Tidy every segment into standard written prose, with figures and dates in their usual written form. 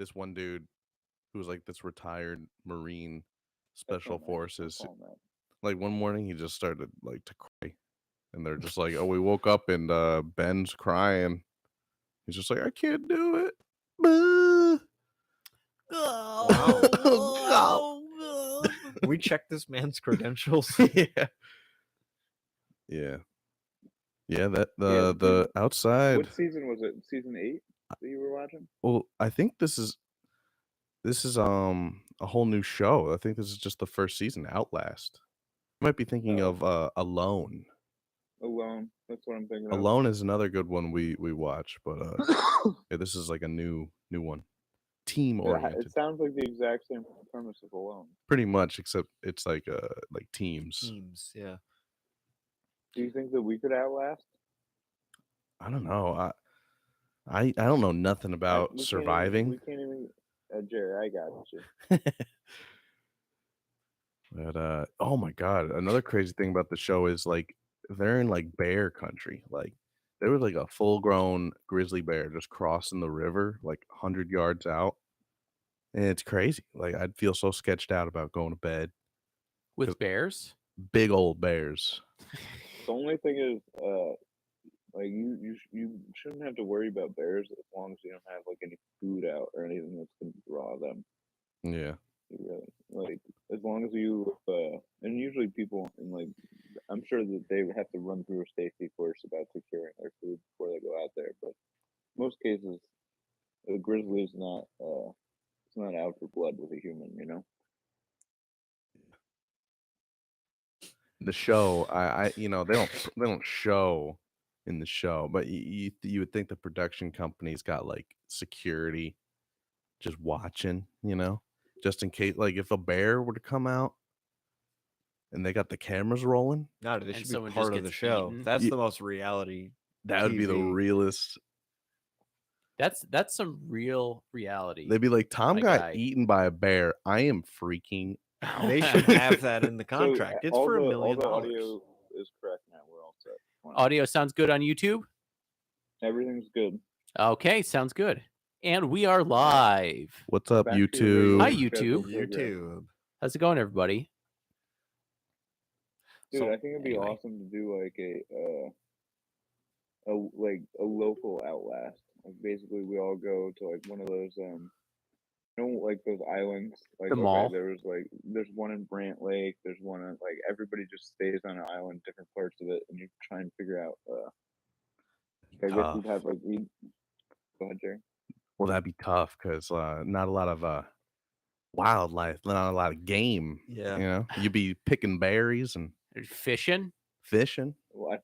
this one dude who was like this retired Marine That's Special not nice. Don't Forces. call him that. Like one morning, he just started like to cry, and they're just like, "Oh, we woke up and Ben's crying." He's just like, "I can't do it." Wow. Oh, We check this man's credentials. yeah, yeah, yeah. That Yeah, the outside. What season was it? Season 8 that you were watching? Well, I think this is a whole new show. I think this is just the first season. Outlast. You might be thinking Oh. of Alone. Alone. That's what I'm thinking of. Alone is another good one we watch, but yeah, this is like a new one. Team oriented. It sounds like the exact same premise of Alone. Pretty much, except it's like teams. Teams, yeah. Do you think that we could outlast? I don't know. I don't know nothing about surviving. We can't even. Jerry, I got you. But oh my god, another crazy thing about the show is like they're in like bear country. Like there was like a full grown grizzly bear just crossing the river like 100 yards out. And it's crazy. Like I'd feel so sketched out about going to bed. With bears? Big old bears. The only thing is, like you shouldn't have to worry about bears as long as you don't have like any food out or anything that's gonna draw them. Yeah. You really, like as long as you and usually people and like I'm sure that they have to run through a safety course about securing their food before they go out there, but most cases a grizzly is not it's not out for blood with a human, you know. The show, I you know, they don't show in the show, but you would think the production company's got like security just watching, you know, just in case, like if a bear were to come out and they got the cameras rolling, No, they And should be someone part just of the gets show. eaten? That's Ye- the most reality. that would be the TV. realest. That's some real reality. They'd be like, Tom My got guy. eaten by a bear. I am freaking out. They should have that in the contract. It's all for $1 the million. audio is correct now. We're all set. Audio sounds good on YouTube? Everything's good. Okay, sounds good. And we are live. What's up, Back to your YouTube? regular Hi, scheduled YouTube. program. YouTube. How's it going, everybody? Dude, So, I think it'd be anyway. awesome to do like a local Outlast. Like basically, we all go to like one of those you know, like those islands. Like The mall? There's one in Brant Lake. There's one in like everybody just stays on an island, different parts of it, and you try and figure out. I guess Tough. you'd have like. Go ahead, Jerry. Well, that'd be tough because not a lot of wildlife, not a lot of game. yeah. You know, you'd be picking berries and Fishing? fishing. Well,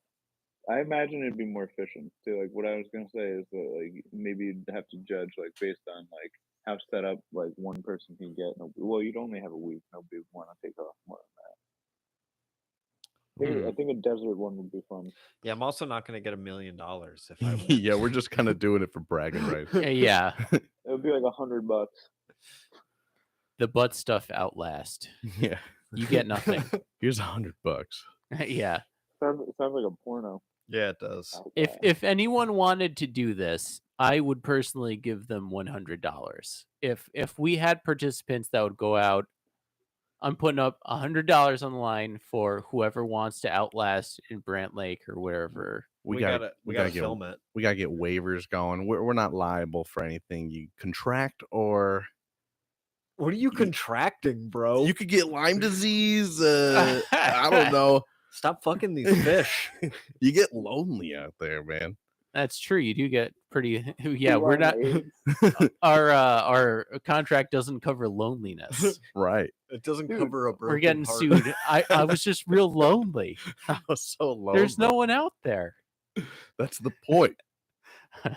I imagine it'd be more efficient too. Like what I was gonna say is that like maybe you'd have to judge like based on like how set up like one person can get. Well, you'd only have a week. Nobody would want to take off more than that. I think a desert one would be fun. Yeah, I'm also not going to get $1 million if I win. Yeah, we're just kind of doing it for bragging rights. Yeah. It would be like $100. The butt stuff Outlast. Yeah, You get nothing. here's $100. Yeah. Sounds like a porno. Yeah, it does. If anyone wanted to do this, I would personally give them $100. If we had participants that would go out, I'm putting up $100 on the line for whoever wants to Outlast in Brant Lake or wherever. We gotta gotta get film it. we gotta get waivers going. We're not liable for anything you contract, or What are you contracting, bro? you could get Lyme disease. I don't know. Stop fucking these fish. You get lonely out there, man. That's true. You do get pretty. Yeah, we're Lyme not. AIDS. Our contract doesn't cover loneliness. Right. It doesn't Dude, cover a broken We're getting heart. sued. I was just real lonely. I was so lonely. There's no one out there. That's the point. Dude,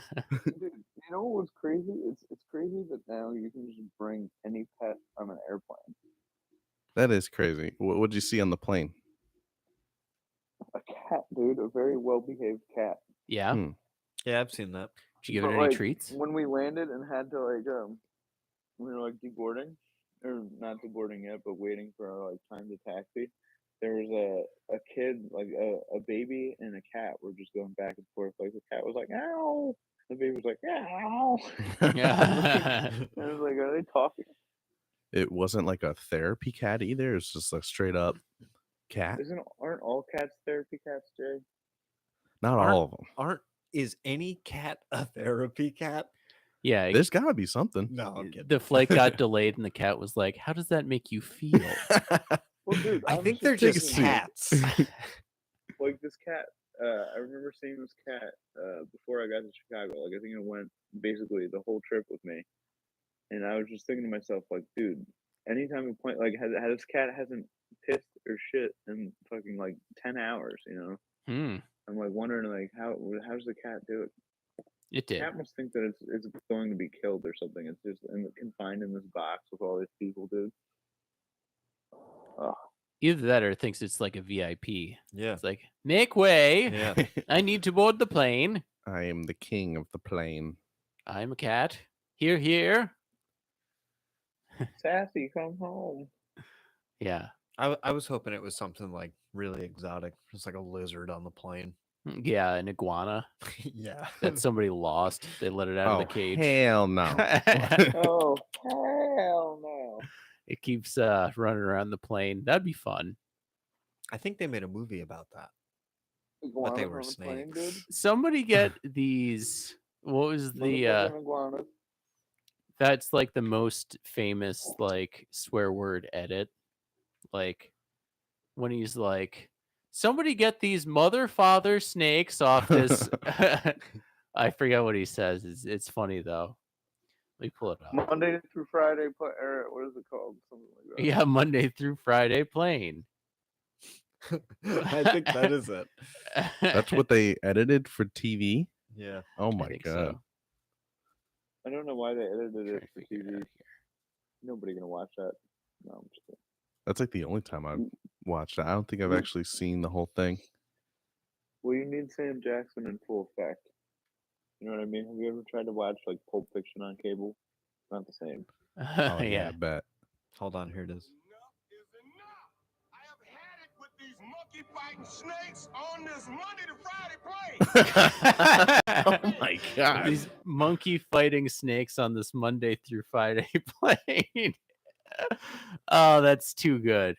you know what's crazy? It's crazy that now you can just bring any pet on an airplane. That is crazy. What'd you see on the plane? A cat, dude, a very well behaved cat. Yeah. Hmm. Yeah, I've seen that. Did you give it But, any like, treats? When we landed and had to like we were like deboarding or not deboarding yet, but waiting for our like time to taxi. There was a kid, like a baby and a cat were just going back and forth. Like the cat was like, "Ow," The baby was like, "Ow!" Yeah. I was like, "Are they talking?" It wasn't like a therapy cat either. It's just a straight up cat. Aren't all cats therapy cats, Jay? Not Aren't- all of them. Is any cat a therapy cat? Yeah. There's got to be something. No, I'm kidding. The flight got delayed, and the cat was like, "How does that make you feel?" Well, dude, I was think they're take a just seat. cats. like this cat. I remember seeing this cat before I got to Chicago. Like I think it went basically the whole trip with me, and I was just thinking to myself, like, dude, anytime a plane like has this cat hasn't pissed or shit in fucking like 10 hours, you know? Hmm. I'm like wondering like how's the cat do it? It did. Cat must think that it's going to be killed or something. It's just confined in this box with all these people, dude. Oh, Either that or it thinks it's like a VIP. Yeah. It's like, make way. Yeah. I need to board the plane. I am the king of the plane. I'm a cat. Here, here. Sassy, come home. Yeah. I was hoping it was something like really exotic, just like a lizard on the plane. Yeah, an iguana Yeah. that somebody lost. They let it out of Oh, the cage. hell no. Oh, hell no. It keeps running around the plane. That'd be fun. I think they made a movie about that. Iguanas they were on the plane, dude. Somebody get these. What was the Motherfucking iguanas. that's like the most famous like swear word edit, like when he's like, somebody get these mother father snakes off this. I forget what he says. It's funny though. Let me pull it up. Monday through Friday, or what is it called? Something like that. Yeah, Monday through Friday plane. I think that is it. That's what they edited for TV. Yeah. Oh I my think god. so. I don't know why they edited Trying it to for figure it TV. out here. Nobody gonna watch that. No, I'm just kidding. That's like the only time I've watched it. I don't think I've actually seen the whole thing. Well, you need Sam Jackson in full effect. You know what I mean? Have you ever tried to watch like Pulp Fiction on cable? Not the same. Oh yeah, Yeah. I bet. Hold on, here it is. Enough is enough. I have had it with these monkey fighting snakes on this Monday to Friday plane. Oh my god. These monkey fighting snakes on this Monday through Friday plane. Oh, that's too good.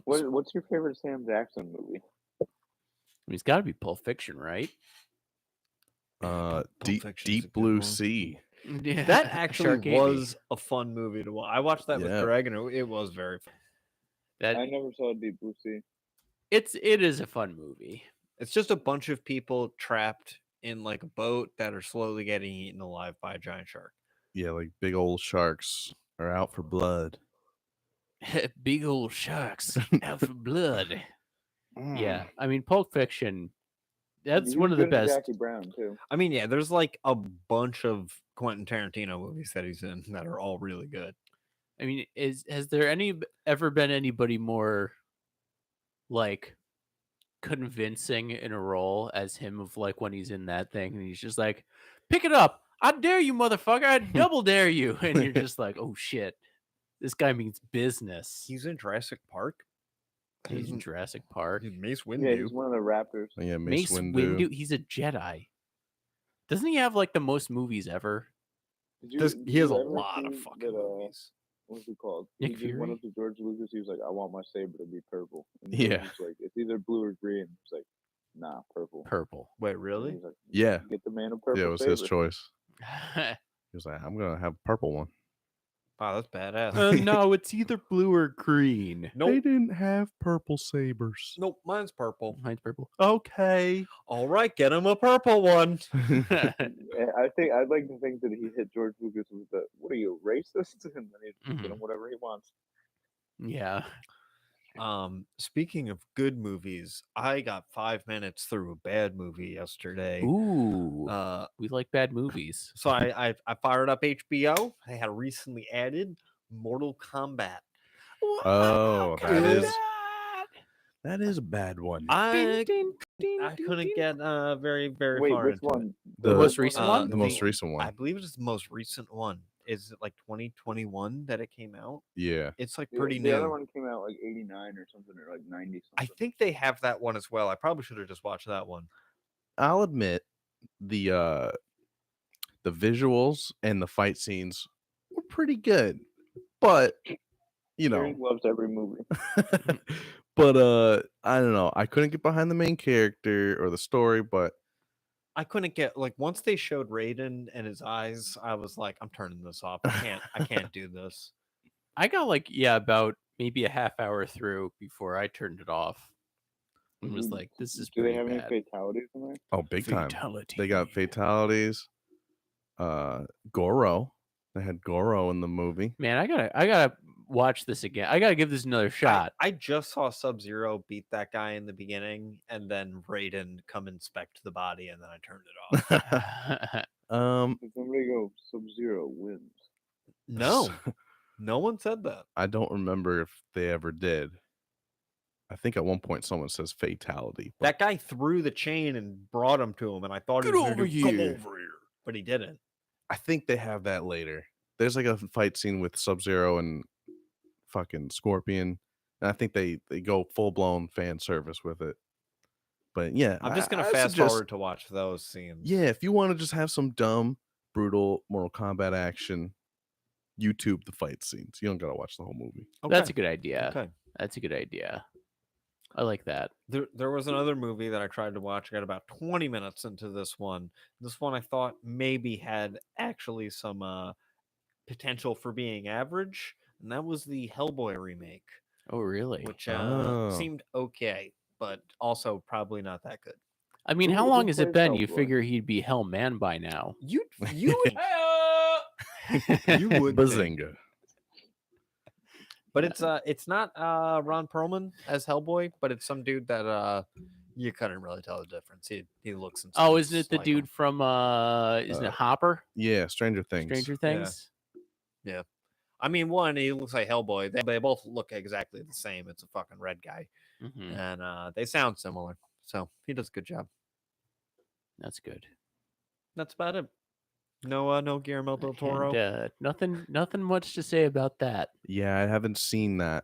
What's your favorite Sam Jackson movie? He's got to be Pulp Fiction, right? Deep Fiction's a Deep good Blue one. Sea. Yeah. That actually Sharkady. was a fun movie to watch. I watched that Yeah. with Greg, and it was very fun. that. I never saw Deep Blue Sea. It is a fun movie. It's just a bunch of people trapped in like a boat that are slowly getting eaten alive by a giant shark. Yeah, like big old sharks are out for blood. Big old sharks out for blood. Mm. Yeah, I mean Pulp Fiction. That's He one was of the good in best. Jackie Brown too. I mean, yeah, there's like a bunch of Quentin Tarantino movies that he's in that are all really good. I mean, has there ever been anybody more like convincing in a role as him of like when he's in that thing and he's just like, pick it up. I dare you, motherfucker. I double dare you. And you're just like, oh shit. This guy means business. He's in Jurassic Park. He's in Jurassic Park. He's Mace Yeah, Windu. he's one of the Raptors. Yeah, Mace Windu. He's a Jedi. Doesn't he have like the most movies ever? Did He has a you ever lot of see fucking that, movies. What's it called? Nick He just went Fury? up to George Lucas. He was like, "I want my saber to be purple." And Yeah. George was like, it's either blue or green. He's like, "Nah, purple." Purple. Wait, And really? he's like, Yeah. Get the man a purple Yeah, it was saber. his choice. He was like, I'm gonna have a purple one. Wow, that's badass. No, it's either blue or green. They Nope. didn't have purple sabers. Nope, mine's purple. Mine's purple. Okay. All right, get him a purple one. Yeah, I think I'd like to think that he hit George Lucas with the "What are you, racist?" and then he get him whatever he wants. Yeah. Speaking of good movies, I got 5 minutes through a bad movie yesterday. Ooh. We We like bad movies. so I fired up HBO. They had recently added Mortal Kombat. Oh, that is a bad one. I couldn't get very Wait, far which into one? The most recent one? The most recent I one. believe it's the most recent one. Is it like 2021 that it came out? Yeah. It's like The- pretty the new. other one came out like '89 or something, or like '90 I something. think they have that one as well. I probably should have just watched that one. I'll admit the visuals and the fight scenes were pretty good, but you know, Eric loves every movie. but I don't know. I couldn't get behind the main character or the story, but I couldn't get like once they showed Raiden and his eyes, I was like, I'm turning this off. I can't do this. I got like about maybe a half hour through before I turned it off. And was like, this is Do they pretty have any bad. fatalities in there? oh, big time. Fatality. They got fatalities. Goro. They had Goro in the movie. Man, I gotta watch this again. I gotta give this another shot. I just saw Sub-Zero beat that guy in the beginning, and then Raiden come inspect the body, and then I turned it off. Did somebody go Sub-Zero wins? No, no one said that. I don't remember if they ever did. I think at one point someone says fatality. But That guy threw the chain and brought him to him, and I thought he Get was gonna over do, "Come here." over here," but he didn't. I think they have that later. There's like a fight scene with Sub-Zero and fucking Scorpion. And I think they go full blown fan service with it. But yeah, I'm just gonna I fast suggest- forward to watch those scenes. Yeah, if you want to just have some dumb, brutal Mortal Kombat action, YouTube the fight scenes. You don't gotta watch the whole movie. That's a good idea. Okay. That's a good idea. I like that. There was another movie that I tried to watch. I got about 20 minutes into this one. This one I thought maybe had actually some potential for being average, and that was the Hellboy remake, Oh, really? which Oh. seemed okay, but also probably not that good. I mean, how Who long has it plays been? You Hellboy? figure he'd be Hellman by now. You would you would think. Bazinga. But it's not Ron Perlman as Hellboy, but it's some dude that you couldn't really tell the difference. He looks and Oh, sounds isn't it the like him. dude from isn't it Hopper? Yeah, Stranger Things. Stranger Things? I mean, one, he looks like Hellboy. They both look exactly the same. It's a fucking red guy. Mhm. And they sound similar. So he does a good job. That's good. That's about it. No Guillermo del Toro. And, nothing much to say about that. Yeah, I haven't seen that.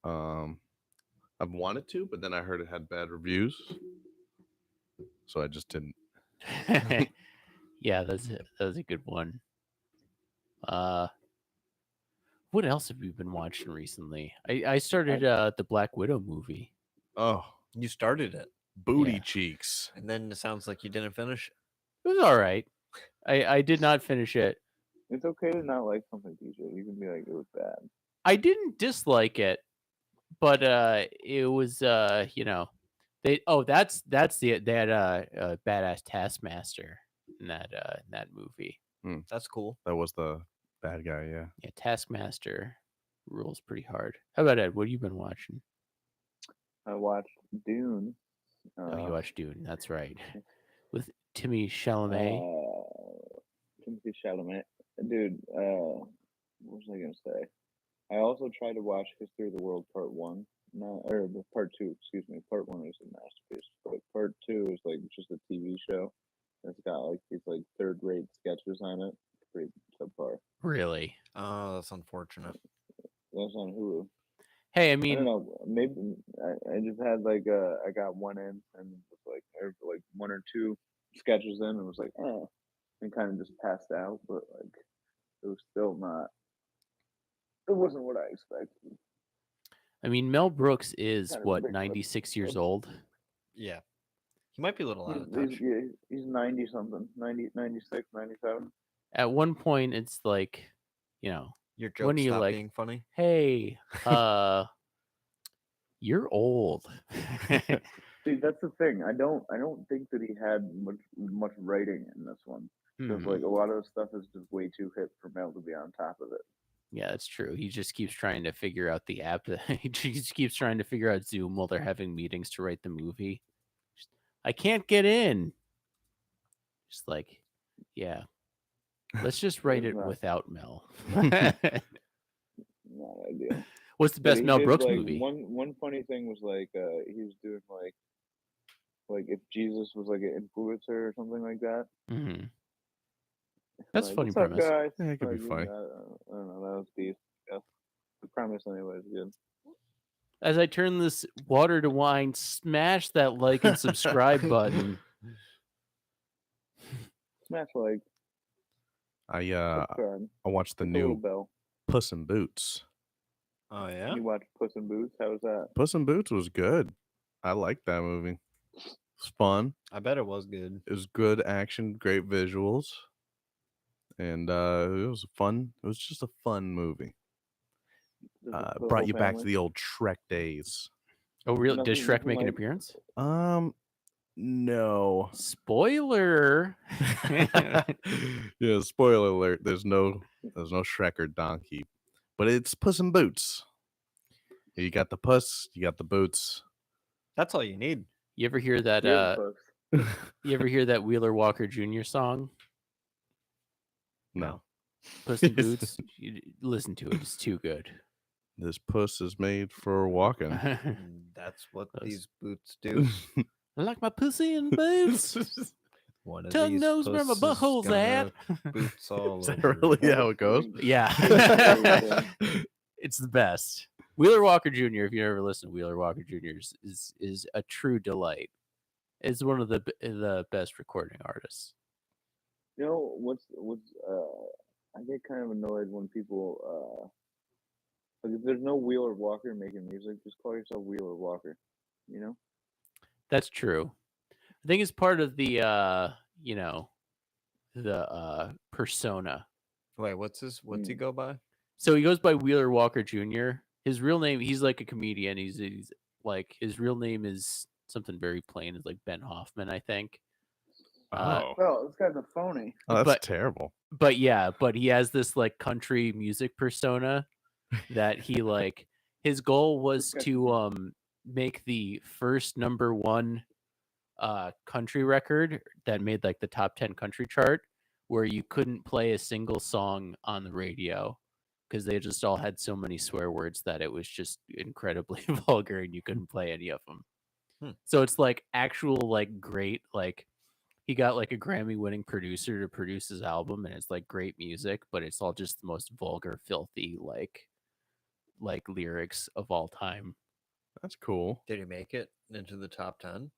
I've wanted to, but then I heard it had bad reviews. So I just didn't. Yeah, that's it. That was a good one. What else have you been watching recently? I started the Black Widow movie. Oh, You started it, booty Yeah. cheeks. and then it sounds like you didn't finish it. It was all right. I did not finish it. It's okay to not like something, DJ. You can be like, it was bad. I didn't dislike it, but it was that's they had a badass Taskmaster in that movie. That's cool. That was the bad guy, yeah. Yeah, Taskmaster rules pretty hard. How about Ed? What have you been watching? I watched Dune. Oh, you watched Dune. That's right, with Timmy Chalamet. Timothy Chalamet. Dude, what was I gonna say? I also tried to watch History of the World Part 1. Part 2, excuse me. Part 1 is a masterpiece. But Part 2 is like just a TV show. It's got like these like third-rate sketches on it. Pretty subpar. Really? Oh, that's unfortunate. That's on Hulu. Hey, I I don't mean, know. Maybe I just had like I got one in and it was like like one or two sketches in and was like, and kind of just passed out. But like, it was still not. It wasn't what I expected. Mel Brooks is Kind of what, big, but 96 years still. old? Yeah. He might be a little out of touch. He's 90 something, 90, 96, 97. At one point, it's like, Your when joke are you stopped like- being funny. hey, you're old. See, that's the thing. I don't think that he had much writing in this one. Because Mhm. like a lot of the stuff is just way too hip for Mel to be on top of it. Yeah, that's true. He just keeps trying to figure out the app. He just keeps trying to figure out Zoom while they're having meetings to write the movie. I can't get in. Just like, yeah. Let's just write it Not- without Mel. Not ideal. What's the But best he Mel did, Brooks like, movie? One funny thing was like he was doing like if Jesus was like an influencer or something like that. Mhm. That's Like, funny "What's up, premise. guys?" Yeah, it could be Like, funny. I don't know. That was decent. Yeah. The premise anyway is good. As I turn this water to wine, smash that like and subscribe button. smash like. I Subscribe. watched the Hit the little new bell. Puss in Boots. Oh yeah. You watch Puss in Boots? How was that? Puss in Boots was good. I liked that movie. It's fun. I bet it was good. It was good action, great visuals, and it was fun. It was just a fun movie. Does it for the Brought whole you back to family? the old Shrek days. Oh, really? Did Nothing Shrek make an like- appearance? No. Spoiler. Yeah, spoiler alert. There's no Shrek or Donkey, but it's Puss in Boots. You got the puss, you got the boots. That's all you need. You ever hear that? You're the puss. You ever hear that Wheeler Walker Jr. song, No. Puss in Boots? You listen to it; it's too good. This puss is made for walking. And that's what Those- these boots do. I like my pussy in boots. One of Tongue these knows where my pusses butthole's gonna at. have Boots all Is that over. really how it goes? Yeah, it's the best. Wheeler Walker Jr. If you ever listen to Wheeler Walker Jr. is a true delight. It's one of the best recording artists. You know what's I get kind of annoyed when people like if there's no Wheeler Walker making music, just call yourself Wheeler Walker. You know? That's true. I think it's part of the the persona. Wait, what's he go by? So he goes by Wheeler Walker Jr. His real name, he's like a comedian. He's like his real name is something very plain. It's like Ben Hoffman, I think. Well, this guy's a phony. Oh, that's but- terrible. But yeah, but he has this like country music persona that he like. His goal was to make the first #1 country record that made like the top 10 country chart, where you couldn't play a single song on the radio because they just all had so many swear words that it was just incredibly vulgar and you couldn't play any of them. So it's like actual like great, like he got like a Grammy winning producer to produce his album, and it's like great music, but it's all just the most vulgar, filthy like lyrics of all time. That's cool. Did he make it into the top 10?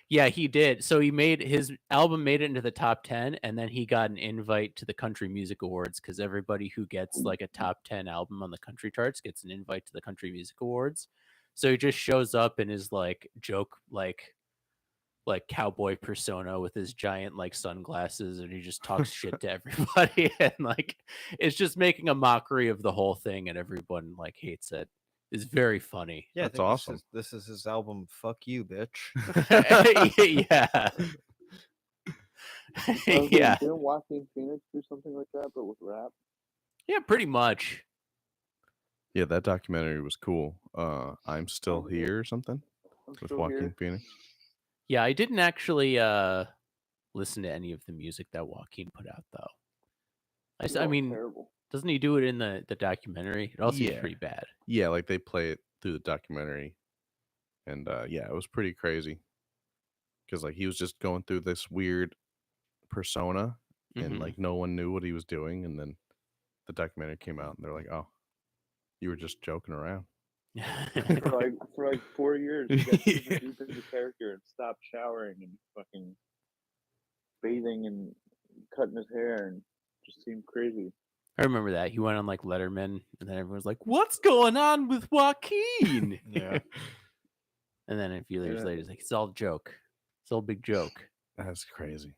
Yeah, he did. So he made his album made it into the top 10, and then he got an invite to the Country Music Awards because everybody who gets like a top 10 album on the country charts gets an invite to the Country Music Awards. So he just shows up in his like joke like cowboy persona with his giant like sunglasses, and he just talks shit to everybody, and like it's just making a mockery of the whole thing, and everyone like hates it. It's very funny. Yeah, I That's think awesome. This is his album. Fuck you, bitch. Yeah. Yeah. Didn't Joaquin Phoenix do something like that, but with rap? Yeah, pretty much. Yeah, that documentary was cool. I'm Still Oh, yeah. Here or something I'm with still Joaquin here. Phoenix. Yeah, I didn't actually listen to any of the music that Joaquin put out though. I Oh, mean, terrible. doesn't he do it in the documentary? It all seems Yeah. pretty bad. Yeah, like they play it through the documentary, and yeah, it was pretty crazy because like he was just going through this weird persona, and Mhm. like no one knew what he was doing, and then the documentary came out, and they're like, "Oh, you were just joking around." For like 4 years, he got super Yeah. deep into character and stopped showering and fucking bathing and cutting his hair and just seemed crazy. I remember that. He went on like Letterman, and then everyone's like, "What's going on with Joaquin?" Yeah. And then a few years Yeah. later, he's like, "It's all a joke. It's all a big joke." That's crazy.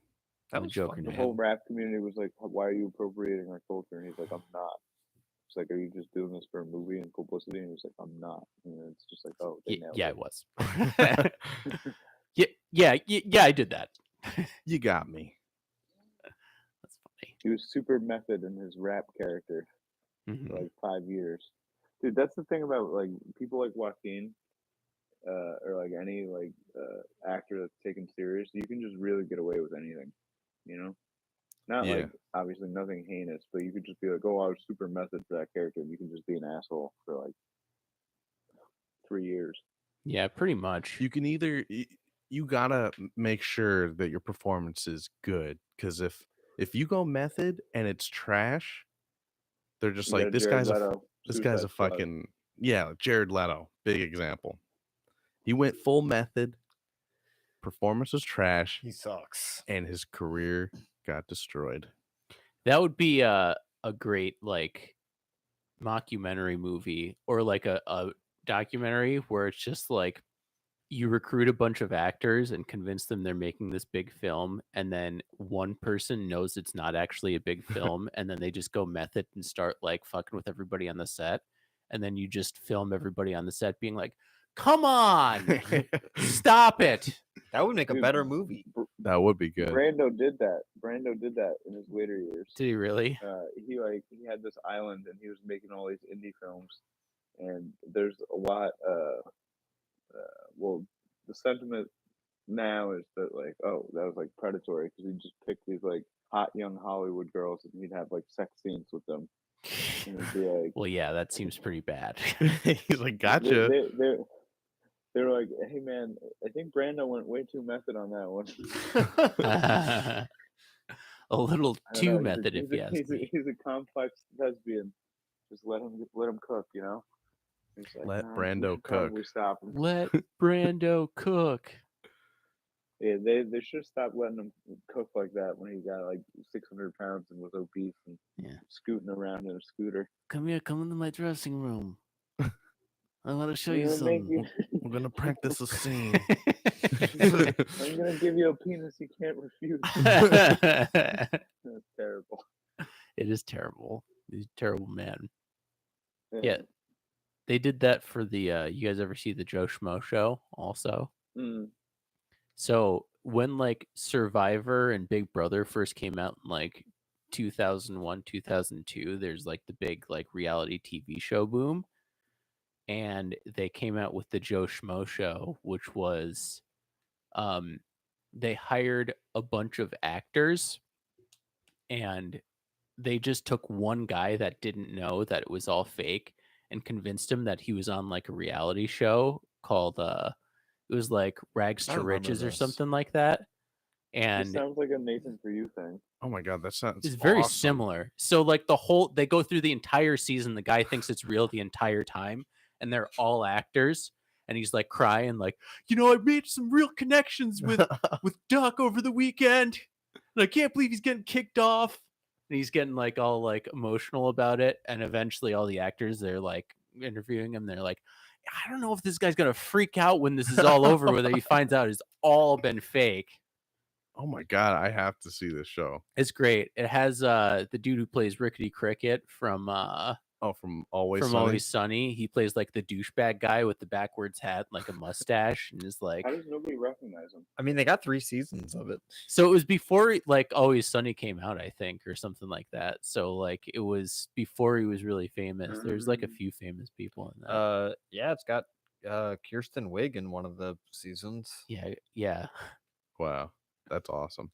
That I'm was joking, fun, The man. whole rap community was like, "Why are you appropriating our culture?" And he's like, "I'm not." It's like, "Are you just doing this for a movie and publicity?" And he's like, "I'm not." And it's just like, "Oh, they nailed Yeah, it." it was. yeah, I did that. You got me. That's funny. He was super method in his rap character Mhm. for like 5 years. Dude, that's the thing about like people like Joaquin, or like any like actor that's taken serious. You can just really get away with anything, you know. Not Yeah. like obviously nothing heinous, but you could just be like, "Oh, I was super method for that character," and you can just be an asshole for like 3 years. Yeah, pretty much. You can either you gotta make sure that your performance is good, because if you go method and it's trash, they're just You like got this Jared guy's a Leto, this guy's a Suicide Squad. fucking yeah, Jared Leto, big example. He went full method, performance was trash, He sucks. and his career got destroyed. That would be a great like mockumentary movie or like a documentary where it's just like you recruit a bunch of actors and convince them they're making this big film, and then one person knows it's not actually a big film, and then they just go method and start like fucking with everybody on the set, and then you just film everybody on the set being like, come on, stop it. That would make a Dude, better movie. That would be good. Brando did that. Brando did that in his later years. Did he really? He had this island and he was making all these indie films, and there's a lot. Well, the sentiment now is that like, oh, that was like predatory because he just picked these like hot young Hollywood girls and he'd have like sex scenes with them, and it'd be like, Well, yeah, that seems pretty bad. He's like, gotcha. They're like, hey man, I think Brando went way too method on that one. A little I don't too know, method, if you ask me. he's a complex lesbian. Just let him cook, you know. He's like, Let "Nah, we Brando should probably cook." Stop him. Let Brando cook. Yeah, they should stop letting him cook like that when he got like 600 pounds and was obese and Yeah. scooting around in a scooter. Come here, come into my dressing room. I want to show I'm you gonna make something. you- We're gonna practice a scene. I'm gonna give you a penis you can't refuse. It That's terrible. is terrible. He's a terrible man. Yeah. They did that for the you guys ever see the Joe Schmo show also? Mm. So when like Survivor and Big Brother first came out in like 2001, 2002, there's like the big like reality TV show boom. And they came out with the Joe Schmo show, which was they hired a bunch of actors and they just took one guy that didn't know that it was all fake and convinced him that he was on like a reality show called it was like Rags I to remember Riches or this. something like that. This And sounds like a Nathan For You thing. Oh my god, that sounds it's very awesome. similar. So like they go through the entire season, the guy thinks it's real the entire time, and they're all actors, and he's like crying like, I made some real connections with Duck over the weekend, and I can't believe he's getting kicked off. And he's getting like all like emotional about it, and eventually all the actors, they're like interviewing him, they're like, I don't know if this guy's gonna freak out when this is all over, whether he finds out it's all been fake. Oh my god, I have to see this show. It's great. It has the dude who plays Rickety Cricket from From Always from Sunny? Always Sunny. He plays like the douchebag guy with the backwards hat, and, like a mustache, and is like. How does nobody recognize him? I mean, they got 3 seasons of it. So it was before like Always Sunny came out, I think, or something like that. So like it was before he was really famous. There's like a few famous people in that. Yeah, it's got Kirsten Wiig in one of the seasons. Yeah. Wow, that's awesome.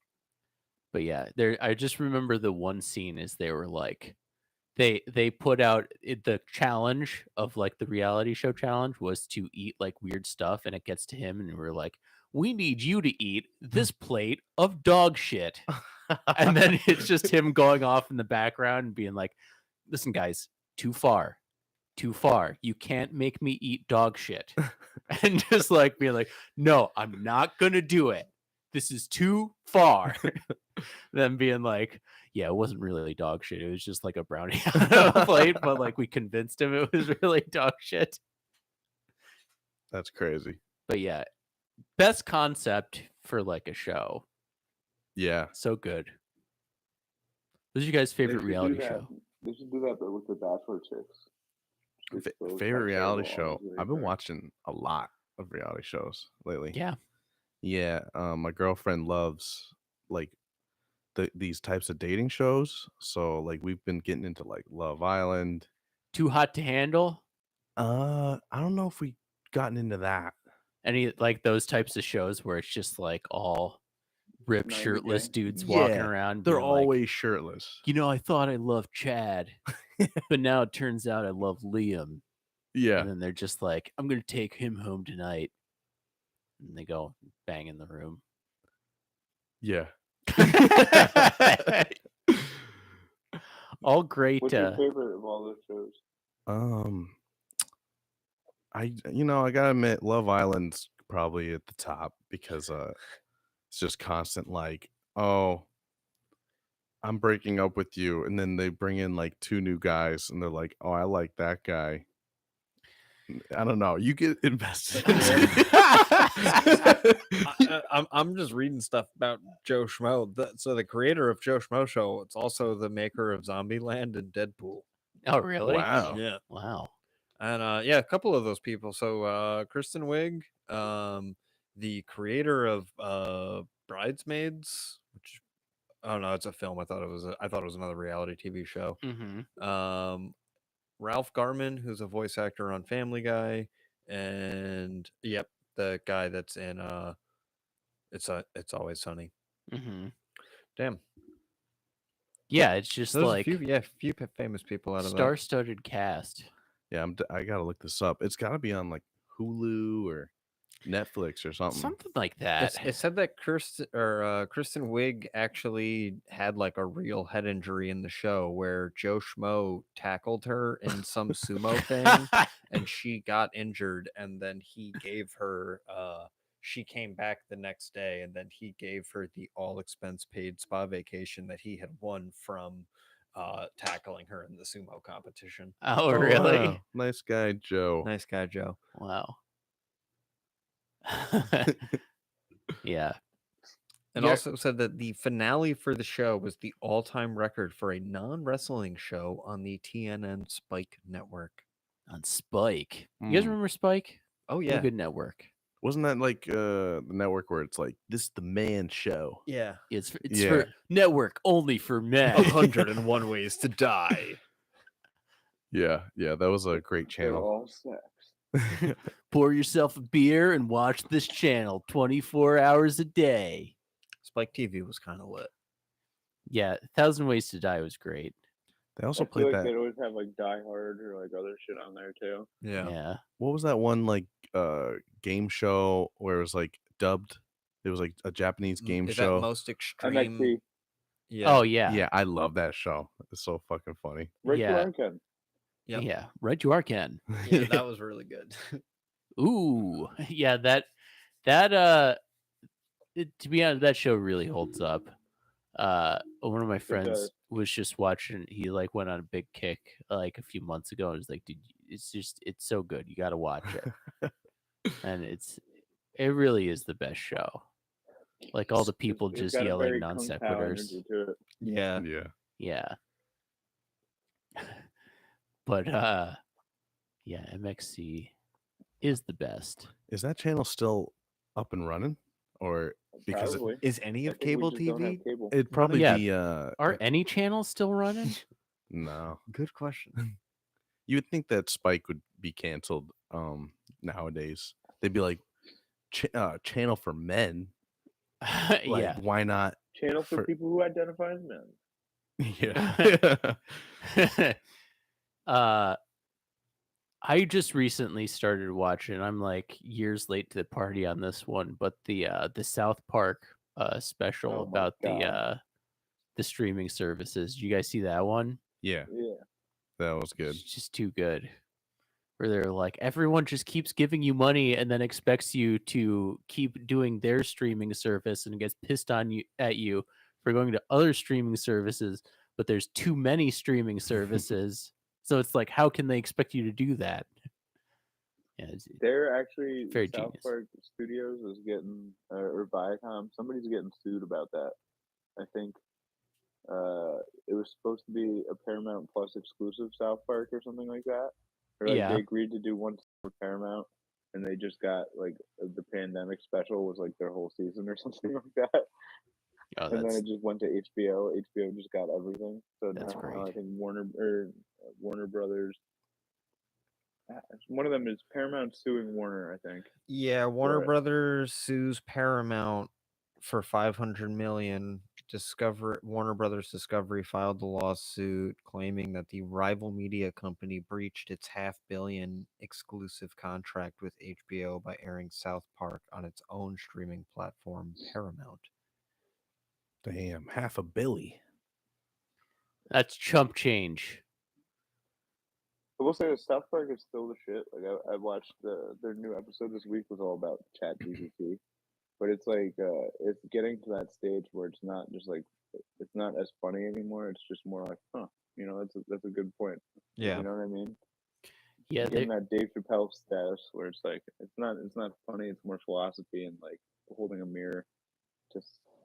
But yeah, there. I just remember the one scene is they were like, they put out the challenge of like the reality show challenge was to eat like weird stuff, and it gets to him, and we're like, we need you to eat this plate of dog shit, and then it's just him going off in the background and being like, listen, guys, too far. You can't make me eat dog shit, and just like being like, no, I'm not gonna do it. This is too far. Then being like, yeah, it wasn't really dog shit. It was just like a brownie on a plate, but like we convinced him it was really dog shit. That's crazy. But yeah, best concept for like a show. Yeah. So good. Who's your guys' They favorite should do reality that. show? They should do that, but with the Bachelor chicks. Just those Favorite hot reality terrible show. ones that I've been are- watching a lot of reality shows lately. Yeah. Yeah, my girlfriend loves like these types of dating shows. So like we've been getting into like Love Island. Too Hot to Handle? I don't know if we gotten into that. Any like those types of shows where it's just like all ripped 90 shirtless Day? dudes walking Yeah, around. They're being like, always shirtless. I thought I loved Chad, but now it turns out I love Liam. Yeah. And then they're just like, I'm going to take him home tonight. And they go bang in the room. Yeah. All great. What's your favorite of all those shows? I gotta admit, Love Island's probably at the top because it's just constant like, oh, I'm breaking up with you, and then they bring in like 2 new guys, and they're like, "Oh, I like that guy." I don't know. You get invested. I'm just reading stuff about Joe Schmo. So the creator of Joe Schmo Show, it's also the maker of Zombieland and Deadpool. Oh, really? Wow. Yeah. Wow. And yeah, a couple of those people. So Kristen Wiig, the creator of Bridesmaids, which I don't know, it's a film. I thought it was another reality TV show. Mm-hmm. Ralph Garman, who's a voice actor on Family Guy, and yep, the guy that's in It's Always Sunny. Mm-hmm. Damn. Yeah, it's just There's like a few famous people out of that. star-studded cast. Yeah, I gotta look this up. It's gotta be on like Hulu or Netflix or something. Something like that. It said that Kristen Wiig actually had like a real head injury in the show where Joe Schmo tackled her in some sumo thing and she got injured, and then he gave her she came back the next day, and then he gave her the all expense paid spa vacation that he had won from tackling her in the sumo competition. Oh, really? Wow. Nice guy, Joe. Nice guy, Joe. Wow. Yeah. And Yeah. also said that the finale for the show was the all-time record for a non-wrestling show on the TNN Spike network. On Spike. You guys Mm. remember Spike? Oh What a good network. Wasn't that like the network where it's like this is the man show? Yeah. It's Yeah. for network only for men. 101 Ways to Die. Yeah, that was a great They're channel. all sex. Pour yourself a beer and watch this channel 24 hours a day. Spike TV was kind of lit. Yeah, 1,000 Ways to Die was great. They also I feel played like that. they'd always have like Die Hard or like other shit on there too. Yeah. What was that one like game show where it was like dubbed? It was like a Japanese game Is show. that Most Extreme? MXC. Yeah. Oh, yeah. Yeah, I love that show. It's so fucking funny. Right Yeah. to Arkin. Yep. Yeah. Right to our Ken. Yeah, that was really good. Ooh. Yeah, that to be honest, that show really holds up. One of my friends does. was just watching, he like went on a big kick like a few months ago and was like, dude, it's so good. You gotta watch it. And it really is the best show. Like all the people It's just got a yelling very non Kung Pao sequiturs. energy to it. Yeah. Yeah. Yeah. But yeah, MXC is the best. Is that channel still up and running? Or because Probably. Is any I of think we cable just don't have TV? cable. it'd probably Yeah. be Are any channels still running? no. Good question. You would think that Spike would be canceled nowadays. They'd be like channel for men. Like, Yeah. why not? Channel for people who identify as men. Yeah. I just recently started watching. I'm like years late to the party on this one, but the South Park special Oh my about God. the streaming services. Did you guys see that one? Yeah, Yeah. that was good. It's just too good. Where they're like, everyone just keeps giving you money and then expects you to keep doing their streaming service and gets pissed at you for going to other streaming services, but there's too many streaming services. So it's like, how can they expect you to do that? Yeah, They're actually Very South genius. Park Studios is getting or Viacom. Somebody's getting sued about that. I think it was supposed to be a Paramount Plus exclusive South Park or something like that. Or like Yeah. they agreed to do one for Paramount, and they just got like the pandemic special was like their whole season or something like that. Oh, And then that's it just went to HBO. HBO just got everything. So That's now great. I think Warner Brothers. One of them is Paramount suing Warner, I think. Yeah, Warner Right. Brothers sues Paramount for $500 million. Warner Brothers Discovery filed the lawsuit claiming that the rival media company breached its $500 million exclusive contract with HBO by airing South Park on its own streaming platform, Paramount. Damn, $500 million. That's chump change. I will say that South Park is still the shit. Like I watched their new episode this week was all about ChatGPT, but it's like it's getting to that stage where it's not just like it's not as funny anymore. It's just more like, huh, that's a good point. Yeah. You know what I mean? Yeah, Getting that Dave Chappelle status where it's like it's not funny. It's more philosophy and like holding a mirror to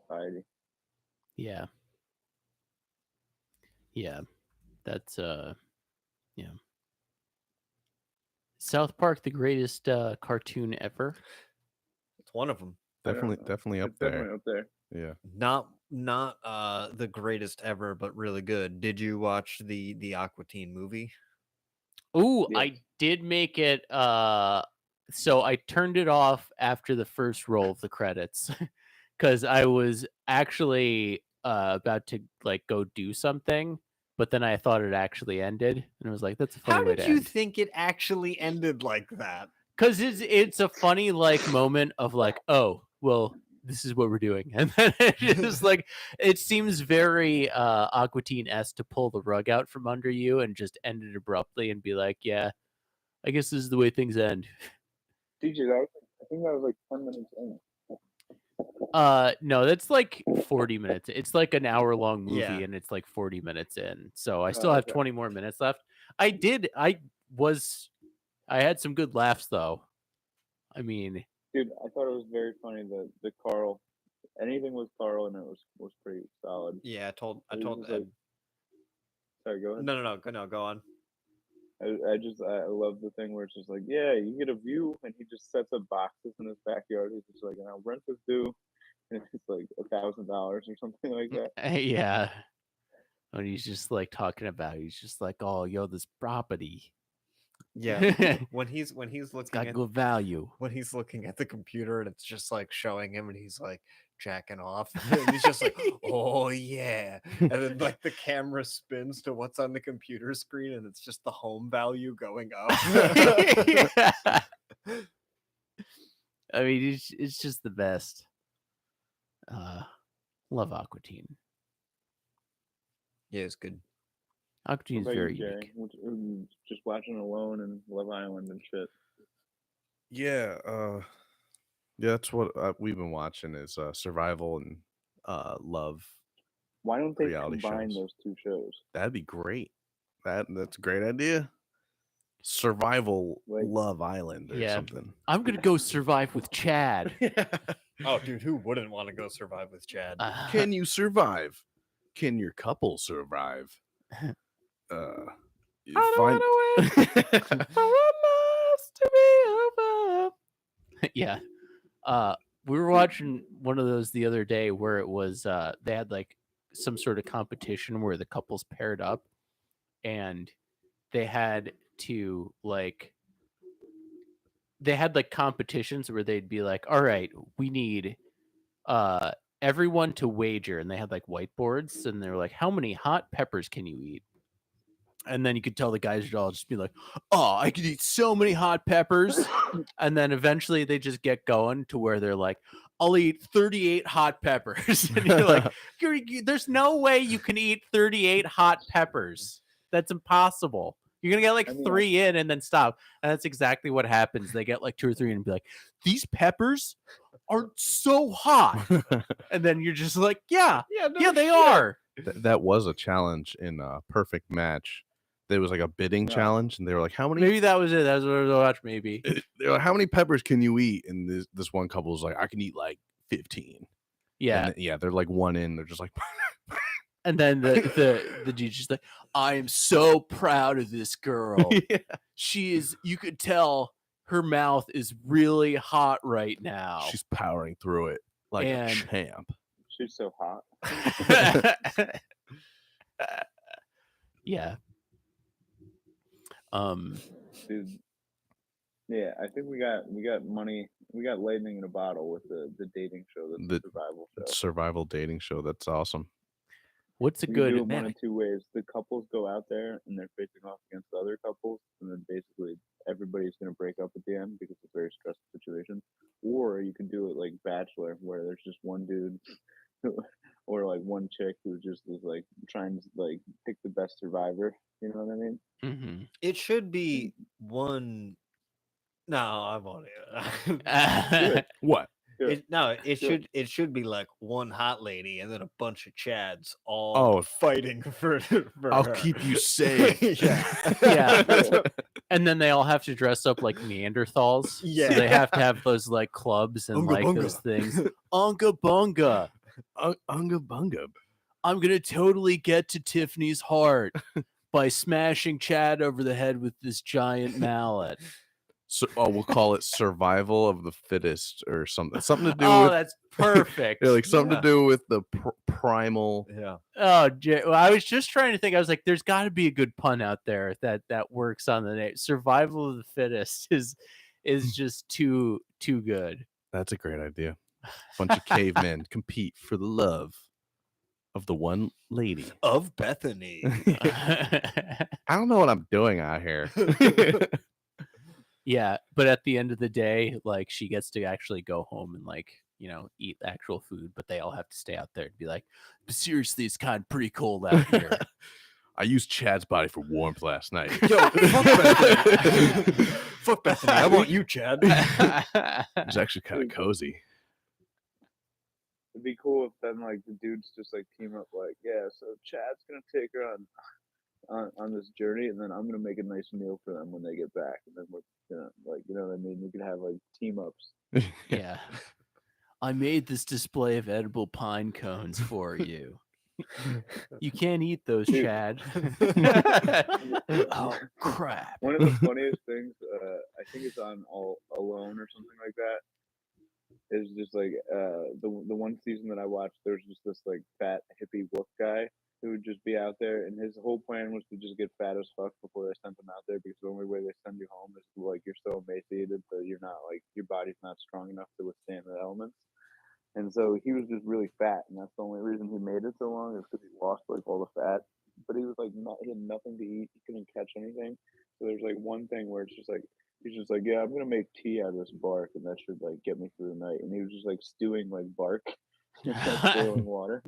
society. yeah, yeah. That's yeah. South Park, the greatest cartoon ever. It's one of them. I don't know. Definitely up It's there. definitely up there. Yeah. Not the greatest ever, but really good. Did you watch the Aqua Teen movie? Ooh, Yes. I did make it. So I turned it off after the first roll of the credits because I was actually about to like go do something, but then I thought it actually ended, and I was like, "That's a funny How way did to you end." think it actually ended like that? Because it's a funny like moment of like, oh well, this is what we're doing, and then it's just like it seems very Aqua Teen-esque to pull the rug out from under you and just end it abruptly and be like, yeah, I guess this is the way things end. DJ, I think that was like 10 minutes in. No, that's like 40 minutes. It's like an hour-long movie, Yeah. and it's like 40 minutes in. So I still Oh, have okay. 20 more minutes left. I had some good laughs though. I mean, Dude, I thought it was very funny the Carl. Anything with Carl in it was pretty solid. Yeah, I told It was just like- Ed. Sorry, go ahead. No, go on. I love the thing where it's just like, yeah, you get a view, and he just sets up boxes in his backyard. He's just like, and I'll rent this due, and it's like $1,000 or something like that. yeah. And he's just like talking about, he's just like, oh, yo, this property, Yeah, when he's it's looking got at good value. when he's looking at the computer and it's just like showing him and he's like jacking off and he's just like, oh yeah, and then like the camera spins to what's on the computer screen and it's just the home value going up. Yeah. I mean, it's just the best. Love Aqua Teen. Yeah, it's good. Aqua Teen is What about very you, Jerry? unique. Just watching Alone and Love Island and shit. Yeah. Yeah, that's what we've been watching is survival and love. Why don't they Reality combine shows. those two shows? That'd be great. That's a great idea. Survival Like- Love Island or Yeah. something. I'm gonna go survive with Chad. Oh, dude, who wouldn't want to go survive with Chad? Can you survive? Can your couple survive? You find- Yeah. We were watching one of those the other day where it was they had like some sort of competition where the couples paired up and they had to like competitions where they'd be like, all right, we need everyone to wager, and they had like whiteboards and they were like, how many hot peppers can you eat? And then you could tell the guys would all just be like, oh, I could eat so many hot peppers. And then eventually they just get going to where they're like, I'll eat 38 hot peppers. And you're like, there's no way you can eat 38 hot peppers. That's impossible. You're going to get like I mean, 3 in and then stop. And that's exactly what happens. They get like 2 or 3 and be like, these peppers are so hot. And then you're just like, yeah, they are. that was a challenge in Perfect Match. There was like a bidding Yeah. challenge, and they were like, "How many? Maybe that was it. That's what I was watching. Maybe. They're like, how many peppers can you eat?" And this one couple was like, "I can eat like 15." Yeah. And yeah. They're like 1 in. They're just like, And then the dude's just like, I am so proud of this girl. yeah. She is, you could tell her mouth is really hot right now. She's powering through it like And- a champ. She's so hot. Yeah. Dude. Yeah, I think we got money. We got lightning in a bottle with the dating show, the survival show. Survival dating show. That's awesome. What's a You can do good it one man? of two ways. The couples go out there and they're facing off against the other couples, and then basically everybody's gonna break up at the end because it's a very stressful situation. Or you can do it like Bachelor, where there's just one dude or like one chick who just is like trying to like pick the best survivor. You know what I mean? Mm-hmm. It should be one. No, I won't. What? Yeah. It should be like one hot lady and then a bunch of Chads all Oh. fighting for I'll her. keep you safe. Yeah. Yeah. And then they all have to dress up like Neanderthals. So Yeah. they have to have those like clubs and Unga like bunga. those things. Unga bunga. Unga bunga. I'm gonna totally get to Tiffany's heart by smashing Chad over the head with this giant mallet. So, we'll call it survival of the fittest or something. Something to do Oh, with that's perfect. like something Yeah. to do with the primal. Yeah. Oh, well, I was just trying to think. I was like, "There's got to be a good pun out there that works on the name." Survival of the fittest is just too good. That's a great idea. Bunch of cavemen compete for the love of the one lady. Of Bethany. I don't know what I'm doing out here. Yeah, but at the end of the day, like she gets to actually go home and like eat actual food, but they all have to stay out there and be like, "But seriously, it's kind of pretty cold out here." I used Chad's body for warmth last night. Yo, fuck Bethany. Fuck Bethany. I want you, Chad. It was actually kind of cozy. It'd be cool if then like the dudes just like team up like, yeah, so Chad's gonna take her on this journey, and then I'm gonna make a nice meal for them when they get back, and then we're gonna like, you know what I mean? We could have like team ups. Yeah. I made this display of edible pine cones for you. You can't eat those, Dude. Chad. Oh crap. One of the funniest things, I think it's on All Alone or something like that, is just like the one season that I watched. There's just this like fat hippie wolf guy who would just be out there, and his whole plan was to just get fat as fuck before they sent him out there, because the only way they send you home is like you're so emaciated that you're not like your body's not strong enough to withstand the elements. And so he was just really fat, and that's the only reason he made it so long is because he lost like all the fat. But he was like he had nothing to eat. He couldn't catch anything. So there's like one thing where it's just like he's just like, yeah, I'm gonna make tea out of this bark, and that should like get me through the night. And he was just like stewing like bark in like boiling water.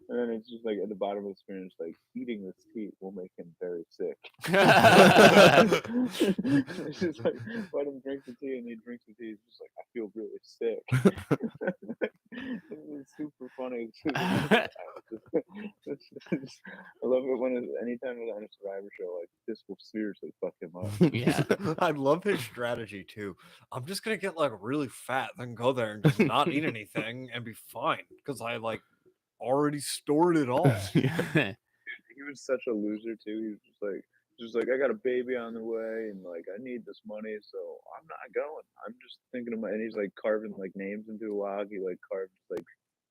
And then it's just like at the bottom of the spoon, it's like eating this tea will make him very sick. It's just like let him drink the tea, and he drinks the tea. He's just like, I feel really sick. It's super funny. I love it when anytime it's on a Survivor show, like this will seriously fuck him up. Yeah. I love his strategy too. I'm just gonna get like really fat, then go there and just not eat anything and be fine because I like already stored it all. He was such a loser too. He was just like I got a baby on the way, and like I need this money, so I'm not going. I'm just thinking of and he's like carving like names into a log. He like carved like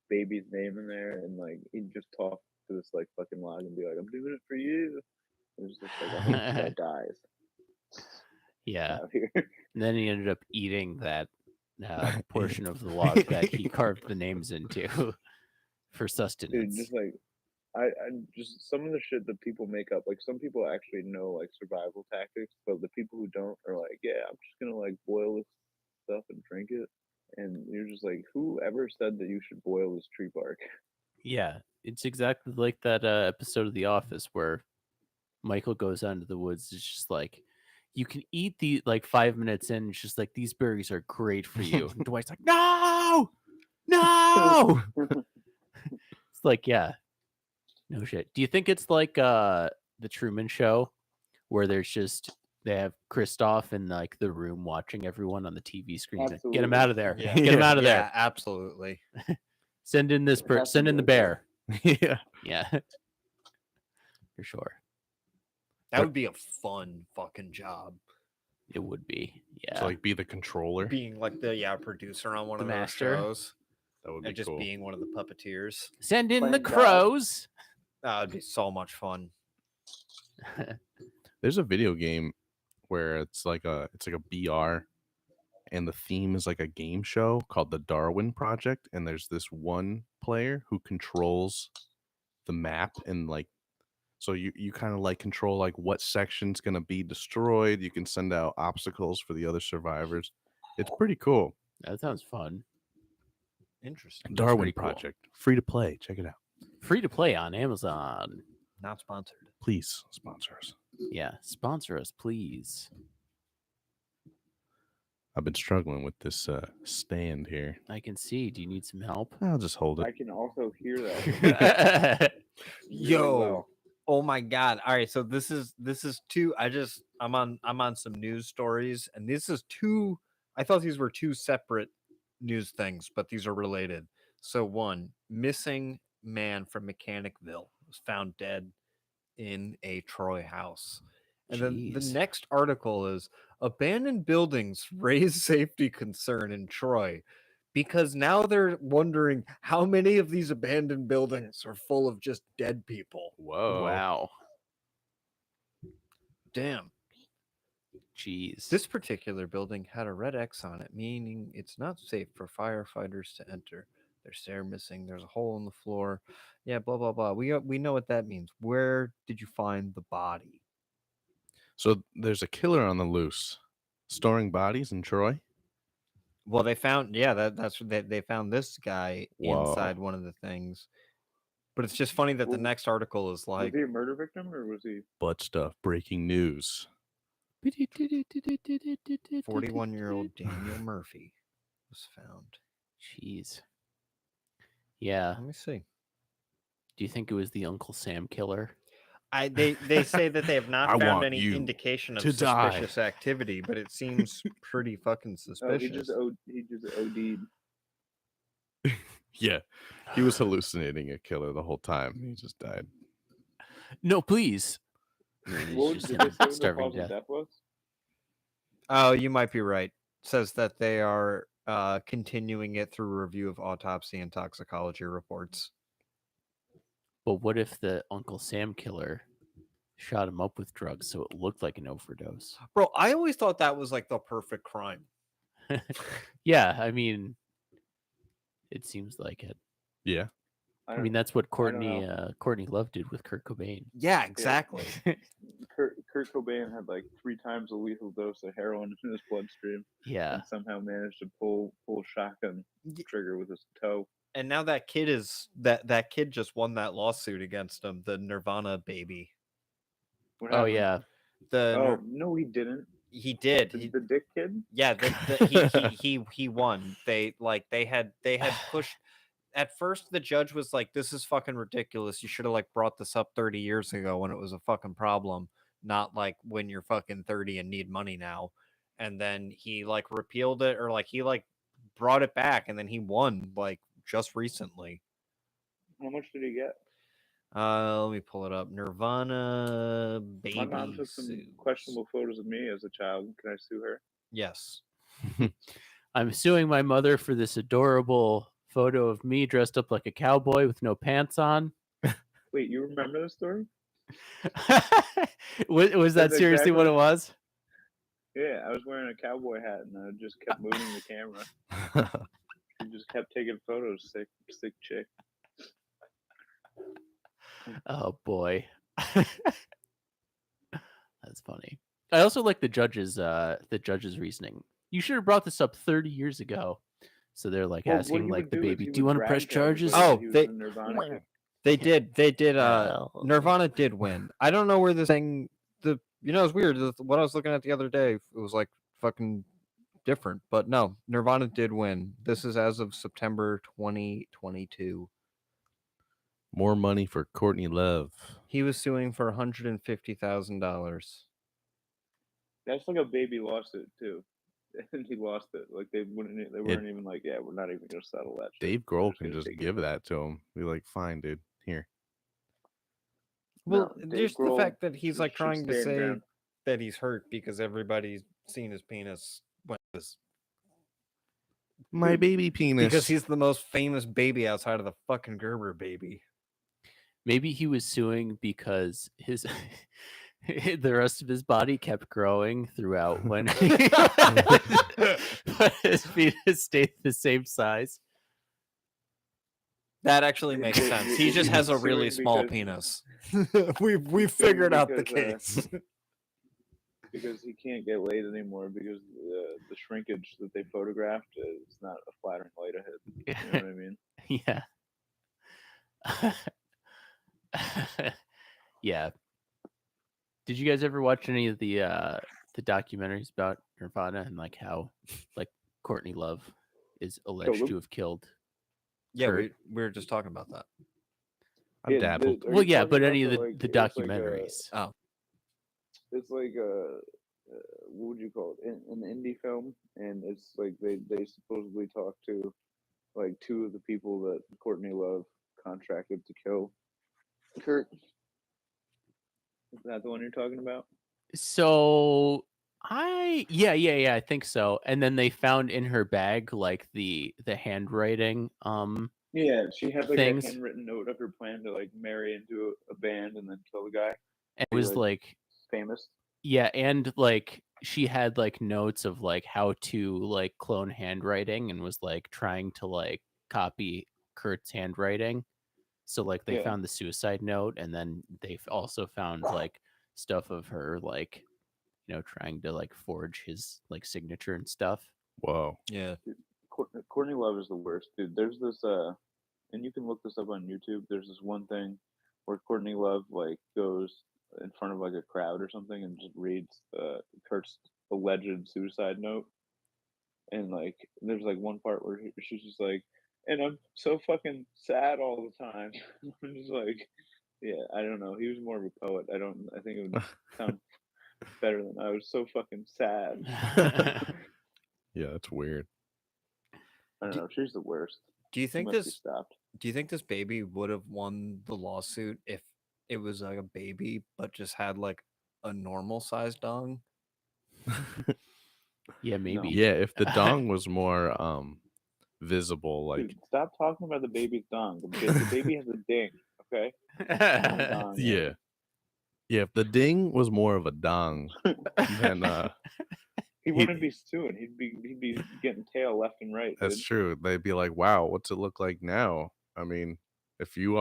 baby's name in there, and like he'd just talk to this like fucking log and be like, I'm doing it for you. It was just like I hope that dies. Yeah. Out here. And then he ended up eating that portion of the log that he carved the names into for Dude, sustenance. just like I just some of the shit that people make up, like some people actually know like survival tactics, but the people who don't are like, yeah, I'm just gonna like boil this stuff and drink it. And you're just like, who ever said that you should boil this tree bark? Yeah, it's exactly like that episode of The Office where Michael goes out into the woods. It's just like, you can eat the like 5 minutes in. It's just like, these berries are great for you. And Dwight's like, no. It's like, yeah, no shit. Do you think it's like the Truman Show where they have Kristoff in like the room watching everyone on the TV screen? Like, get him out of there. Yeah. Get him out of Yeah, there. absolutely. Send in this It has to send be in the like that. bear. Yeah. Yeah. For sure. That would be a fun fucking job. It would be. Yeah. So like be the controller. Being like the producer on one The of those master. shows. That would be And just cool. being one of the puppeteers. Send in the Playing God. crows. That would be so much fun. There's a video game where it's like a BR, and the theme is like a game show called the Darwin Project, and there's this one player who controls the map, and like so you kind of like control like what section's gonna be destroyed. You can send out obstacles for the other survivors. It's pretty cool. That sounds fun. Interesting. Darwin pretty cool. Project, free to play. Check it out. Free to play on Amazon. Not sponsored. Please sponsor us. Yeah. Sponsor us, please. I've been struggling with this stand here. I can see. Do you need some help? I'll just hold I it. can also hear that really Yo. well. Oh my god. All right, so this is two. I'm on some news stories, and this is two. I thought these were two separate news things, but these are related. So one, missing man from Mechanicville was found dead in a Troy house. And then the Jeez. next article is abandoned buildings raise safety concern in Troy because now they're wondering how many of these abandoned buildings are full of just dead people. Whoa. Wow. Damn. Jeez. This particular building had a red X on it, meaning it's not safe for firefighters to enter. There's stair missing. There's a hole in the floor. Yeah, blah blah blah. We know what that means. Where did you find the body? So there's a killer on the loose, storing bodies in Troy. Well, they found that's what they found this guy inside one of the things. But it's just funny that the Well, next article is Was like he a murder victim or was he? Butt stuff. Breaking news. 41-year-old Daniel Murphy was found. Jeez. Yeah. Let me see. Do you think it was the Uncle Sam killer? They say that they have not I found want any you indication of to die. suspicious activity, but it seems pretty fucking Oh, suspicious. he just OD'd. Yeah. He was hallucinating a killer the whole time. He just died. No, please. And then he's What just did in they say what the starving cause to of death. death was? Oh, you might be right. Says that they are continuing it through review of autopsy and toxicology reports. But what if the Uncle Sam killer shot him up with drugs so it looked like an overdose? Bro, I always thought that was like the perfect crime. Yeah, I mean, it seems like it. Yeah. I mean, that's what don't Courtney Love did with Kurt Cobain. Yeah, exactly. Kurt Cobain had like 3 times a lethal dose of heroin in his bloodstream Yeah. and somehow managed to pull shotgun trigger with his toe. And now that kid is that kid just won that lawsuit against him, the Nirvana baby. What Oh happened? yeah. The No, he didn't. he did. The dick kid. Yeah, he won. They had pushed. At first, the judge was like, "This is fucking ridiculous. You should have like brought this up 30 years ago when it was a fucking problem, not like when you're fucking 30 and need money now." And then he like repealed it, or like he like brought it back, and then he won like just recently. How much did he get? Let me pull it up. Nirvana baby. My mom took some sues. questionable photos of me as a child. Can I sue her? Yes. I'm suing my mother for this adorable photo of me dressed up like a cowboy with no pants on. Wait, you remember this story? Was that That's seriously what exactly- it was? Yeah, I was wearing a cowboy hat and I just kept moving the camera. She just kept taking photos. Sick chick. Oh boy. That's funny. I also like the judge's reasoning. You should have brought this up 30 years ago. So they're like Well, what asking he like would the do is baby, he do you would want to press drag everybody charges? like Oh, he was they- a Nirvana kid. They did. Well, Nirvana did win. I don't know where this thing. It's weird. What I was looking at the other day, it was like fucking different. But no, Nirvana did win. This is as of September 2022. More money for Courtney Love. He was suing for $150,000. That's like a baby lawsuit too, and he lost it. Like they weren't even like, yeah, we're not even gonna settle that. Shit. Dave We're Grohl just can gonna just take give it." that to him. Be like, fine, dude. Here. Well, No, Dave just the Grohl fact that he's like should trying to stand say down. that he's hurt because everybody's seen his penis when it was My baby penis. because he's the most famous baby outside of the fucking Gerber baby. maybe he was suing because his the rest of his body kept growing throughout when but his penis stayed the same size. That actually makes He- sense. he- He just he has a was really suing small because- penis. We've figured out the because, case. because he can't get laid anymore because the shrinkage that they photographed is not a flattering light ahead. You know what I mean? Yeah. Yeah. Did you guys ever watch any of the the documentaries about Nirvana and like how like Courtney Love is alleged him? to have killed. Yeah, Kurt. we were just talking about that. I've Yeah, dabbled. are Well, you yeah, talking but about any of the like, the it's like a- documentaries. Oh, it's like what would you call it? An indie film, and it's like they supposedly talk to like two of the people that Courtney Love contracted to kill Kurt. Is that the one you're talking about? So yeah, I think so. And then they found in her bag like the handwriting. Yeah, she had like Things. a handwritten note of her plan to like marry into a band and then kill the guy. It Be, was like famous. yeah, and like she had like notes of like how to like clone handwriting and was like trying to like copy Kurt's handwriting. So like they Yeah. found the suicide note, and then they also found like stuff of her like trying to like forge his like signature and stuff. Whoa. yeah. Courtney Love is the worst, dude. There's this and you can look this up on YouTube. There's this one thing where Courtney Love like goes in front of like a crowd or something and just reads Kurt's alleged suicide note. And like there's like one part where she's just like, and I'm so fucking sad all the time. I'm just like, yeah, I don't know. He was more of a poet. I think it would sound better than I was so fucking sad. Yeah, that's weird. I don't know. She's the worst. Do you She think must be this? stopped? Do you think this baby would have won the lawsuit if it was like a baby, but just had like a normal sized dong? Yeah, maybe. Yeah, if the dong was more visible, like Dude, stop talking about the baby's dong. The baby has a ding. Okay. Not a dong, yeah. Yeah, if the ding was more of a dong, then He wouldn't be suing. He'd be getting tail left and right. that's Dude. true. They'd be like, "Wow, what's it look like now?" I mean, if you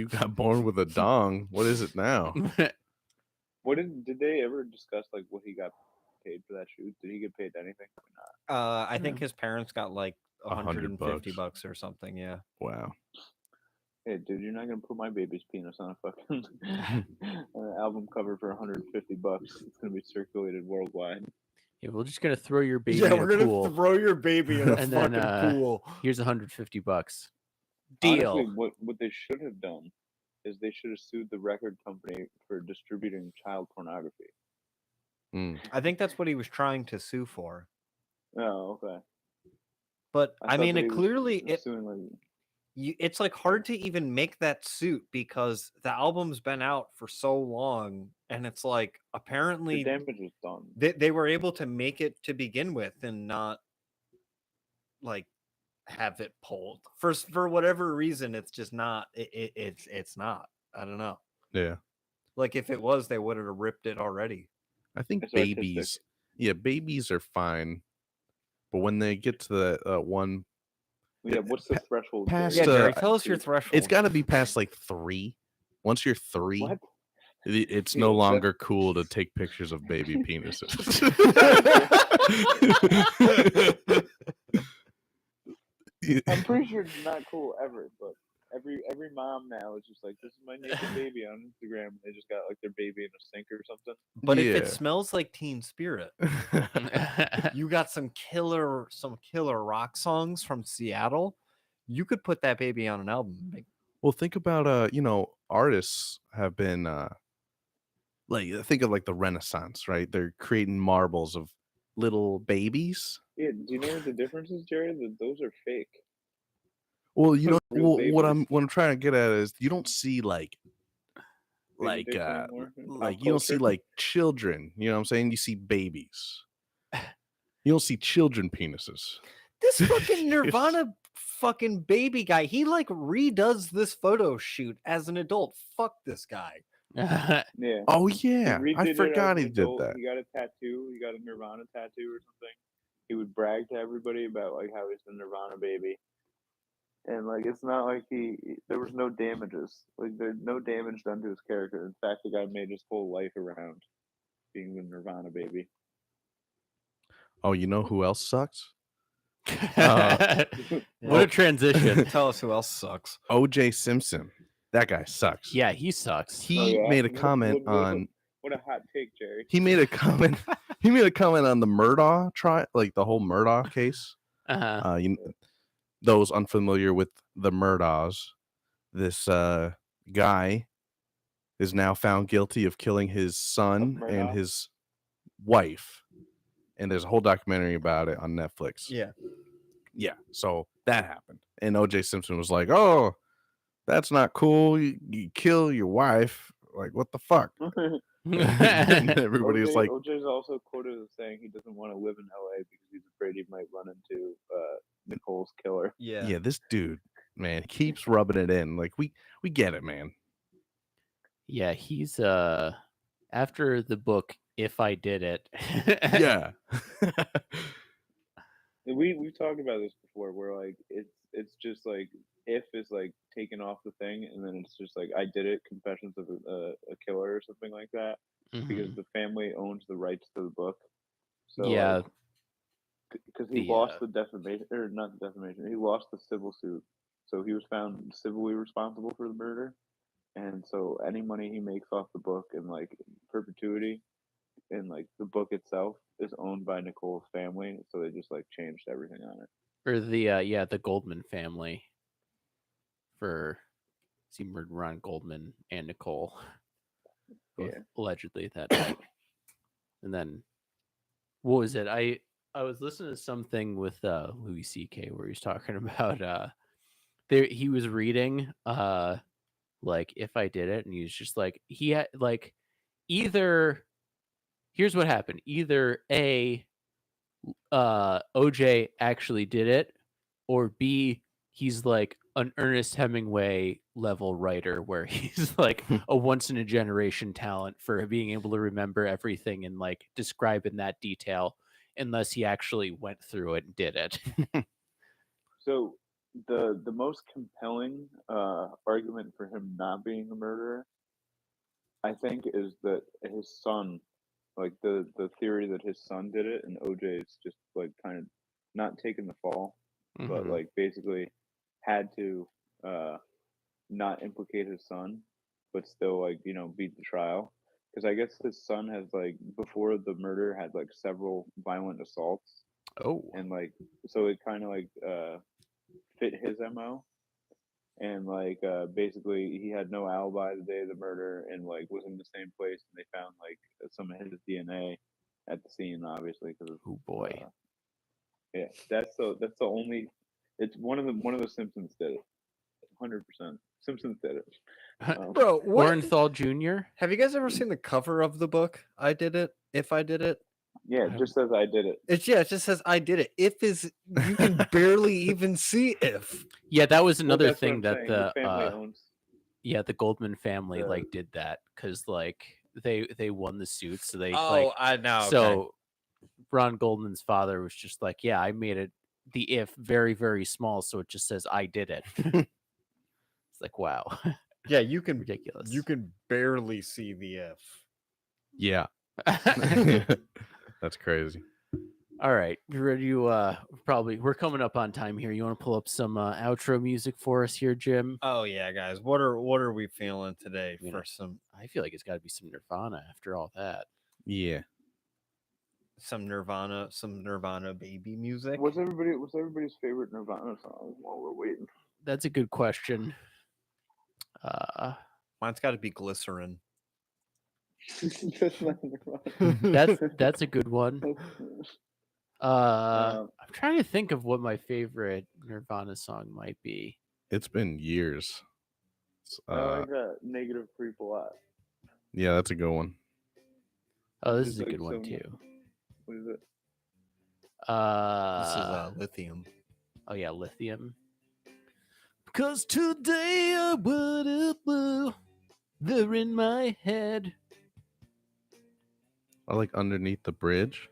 got born with a dong, what is it now? What did they ever discuss like what he got paid for that shoot? Did he get paid anything? I think his parents got like $100 $150 or something. Yeah. Wow. Hey, dude, you're not gonna put my baby's penis on a fucking album cover for $150. It's gonna be circulated worldwide. Yeah, we're just gonna throw your baby in a pool. throw your baby in a And then, pool. Here's $150. Honestly, Deal. what they should have done is they should have sued the record company for distributing child pornography. Mm. I think that's what he was trying to sue for. Oh, okay. But I thought mean, that he it was clearly suing like it's like hard to even make that suit because the album's been out for so long, and it's like the apparently damage is done. they were able to make it to begin with and not like have it pulled for whatever reason. It's just not it's not. I don't know. Yeah. Like if it was, they would have ripped it already. I think It's artistic. babies are fine. But when they get to the one, Yeah, what's the threshold? past, Yeah, there? Jerry, uh, tell us your threshold. it's got to be past like 3. Once you're 3, What? it's Yeah, no that- longer cool to take pictures of baby penises. I'm pretty sure it's not cool ever, but every mom now is just like, this is my naked baby on Instagram. They just got like their baby in a sink or something. But if Yeah. it smells like Teen Spirit, you got some killer rock songs from Seattle, you could put that baby on an album. Well, think about artists have been like, think of like the Renaissance, right? They're creating marbles of little babies. Yeah, do you know what the difference is, Jerry? That those are fake. Well, Real what babies. I'm trying to get at is you don't see like Baby dicks anymore in pop like you don't see culture. like children, you know what I'm saying? You see babies. You don't see children penises. This fucking Nirvana fucking baby guy, he like redoes this photo shoot as an adult. Fuck this guy. Yeah. Oh He yeah, redid I it as forgot an he did adult. that. He got a tattoo. He got a Nirvana tattoo or something. He would brag to everybody about like how he's the Nirvana baby. And like it's not like there was no damages. Like there's no damage done to his character. In fact, the guy made his whole life around being the Nirvana baby. Oh, you know who else sucks? What a transition. Tell us who else sucks. OJ Simpson. That guy sucks. Yeah, he sucks. He yeah? made a What- comment what- what- on What a hot take, Jerry. He made a comment. He made a comment on the Murdaugh trial, like the whole Murdaugh case. Uh-huh. Those unfamiliar with the Murdaughs, this guy is now found guilty of killing his son and Murdaugh? his wife, and there's a whole documentary about it on Netflix. Yeah, so that happened, and O.J. Simpson was like, "Oh, that's not cool. You kill your wife. Like, what the fuck?" And everybody was like, OJ's also quoted as saying he doesn't want to live in LA because he's afraid he might run into Nicole's killer. "Yeah, this dude, man, keeps rubbing it in. Like, we get it, man." Yeah, he's after the book If I Did It. Yeah. And we've talked about this before, where like it's just like if is like taken off the thing, and then it's just like I did it, Confessions of a Killer or something like that, because Mhm. the family owns the rights to the book. So Yeah. because he lost the defamation, or not the defamation, he lost the civil suit, so he was found civilly responsible for the murder, and so any money he makes off the book in like perpetuity, and like the book itself is owned by Nicole's family, so they just like changed everything on it. Or the Goldman family. He murdered Ron Goldman and Nicole. Both Yeah. allegedly that night. And then what was it? I was listening to something with Louis C.K. where he was talking about he was reading like If I Did It, and he was just like he had like either here's what happened. Either A, OJ actually did it, or B, he's like an Ernest Hemingway level writer where he's like a once in a generation talent for being able to remember everything and like describe in that detail, unless he actually went through it and did it. So the most compelling argument for him not being a murderer, I think, is that his son, like the theory that his son did it, and OJ's just like kind of not taking the fall, but Mhm. like basically had to not implicate his son, but still like beat the trial, because I guess his son has like before the murder had like several violent assaults, Oh. and like so it kind of like fit his MO, and like basically he had no alibi the day of the murder, and like was in the same place, and they found like some of his DNA at the scene, obviously, because Oh boy. yeah, that's the only. It's one of the Simpsons did it, 100%. Simpsons did it. Bro, what? Orenthal Jr. Have you guys ever seen the cover of the book? I Did It. If I Did It. Yeah, it just says I did it. It just says I did it. If is you can barely even see if. Yeah, that was Well, another that's what thing I'm that saying, the family owns. yeah, the Goldman family the- like did that because like they won the suit, so they I know. so Ron Goldman's father was just like, yeah, I made it the if very, very small, so it just says I did it. It's like, wow. yeah, you can Ridiculous. You can barely see the if. Yeah. That's crazy. All right, you ready to we're coming up on time here. You want to pull up some outro music for us here, Jim? Oh yeah, guys. What are we feeling today You for know, some I feel like it's got to be some Nirvana after all that. Yeah. Nirvana baby music? What's everybody's favorite Nirvana song while we're waiting? That's a good question. Mine's got to be Glycerin. That's not Nirvana. That's a good one. I'm trying to think of what my favorite Nirvana song might be. It's been years. I like that Negative Creep a lot. Yeah, that's a good one. Oh, this It's is a like good one so- too. What is it? This is Lithium. Oh yeah, Lithium. Cause today I would have blue. They're in my head. I like Underneath the Bridge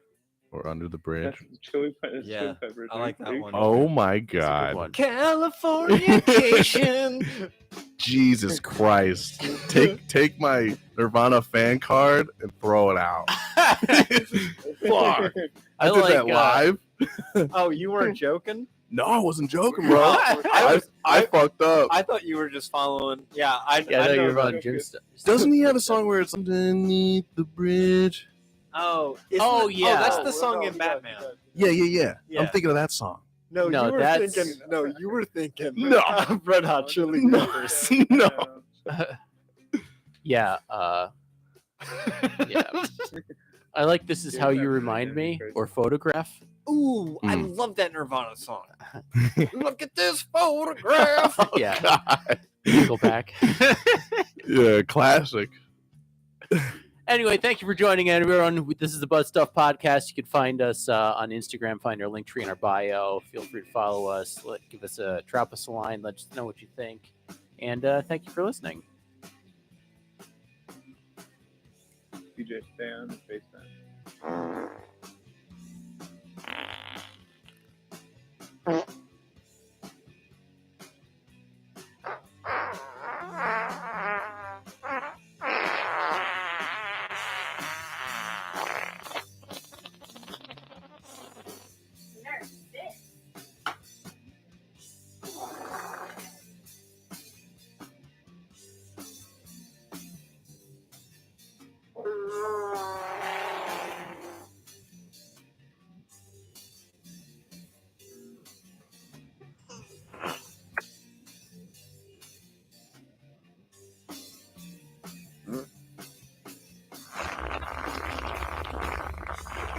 or Under the Bridge. That's Chili Peppers. Yeah, Chili Peppers. I like that Are you one. Oh my That's a good God. one. Californication. Jesus Christ. Take my Nirvana fan card and throw it out. Fuck. I did like, that live. Oh, you weren't joking? No, I wasn't joking, bro. I I fucked up. I thought you were just following. Yeah, I Yeah, I know know you're about on Jim stuff. Doesn't he have a song where it's underneath the bridge? Oh, Oh, yeah. that's the Oh, song no, in he does, Batman. he does. Yeah. Yeah. I'm thinking of that song. No, No, you were that's- thinking. No, you were thinking. No. Red Hot Chili No. Peppers. No. Yeah, yeah. I like This Is Yeah, How You Batman Remind again, Me crazy. or Photograph. Ooh, I Mm. love that Nirvana song. Look at this photograph. Yeah. God. Nickelback. Yeah, classic. Anyway, thank you for joining everyone. This is the Buzz Stuff Podcast. You can find us on Instagram. Find our link tree in our bio. Feel free to follow us. Drop us a line. Let us know what you think. And thank you for listening. DJ, stay on the FaceTime.